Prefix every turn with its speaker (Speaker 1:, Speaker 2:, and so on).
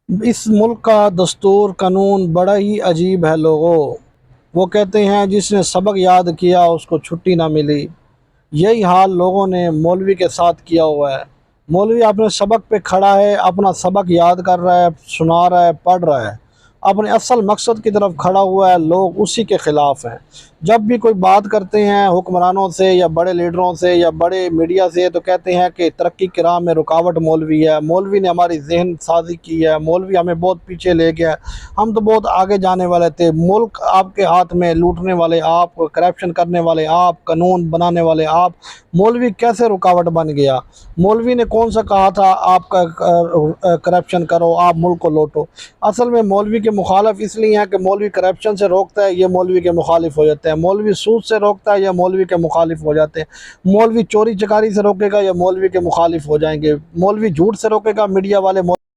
Speaker 1: اس ملک کا دستور قانون بڑا ہی عجیب ہے لوگوں۔ وہ کہتے ہیں جس نے سبق یاد کیا اس کو چھٹی نہ ملی۔ یہی حال لوگوں نے مولوی کے ساتھ کیا ہوا ہے۔ مولوی اپنے سبق پہ کھڑا ہے، اپنا سبق یاد کر رہا ہے، سنا رہا ہے، پڑھ رہا ہے، اپنے اصل مقصد کی طرف کھڑا ہوا ہے، لوگ اسی کے خلاف ہیں۔ جب بھی کوئی بات کرتے ہیں حکمرانوں سے یا بڑے لیڈروں سے یا بڑے میڈیا سے تو کہتے ہیں کہ ترقی کی راہ میں رکاوٹ مولوی ہے، مولوی نے ہماری ذہن سازی کی ہے، مولوی ہمیں بہت پیچھے لے گیا ہے، ہم تو بہت آگے جانے والے تھے، ملک آپ کے ہاتھ میں، لوٹنے والے آپ، کرپشن کرنے والے آپ، قانون بنانے والے آپ، مولوی کیسے رکاوٹ بن گیا؟ مولوی نے کون سا کہا تھا آپ کا کرپشن کرو، آپ ملک کو لوٹو؟ اصل میں مولوی کے مخالف اس لیے ہیں کہ مولوی کرپشن سے روکتا ہے، یہ مولوی کے مخالف ہو جاتے ہیں، مولوی سود سے روکتا ہے، یہ مولوی کے مخالف ہو جاتے ہیں، مولوی چوری چکاری سے روکے گا، یہ مولوی کے مخالف ہو جائیں گے، مولوی جھوٹ سے روکے گا، میڈیا والے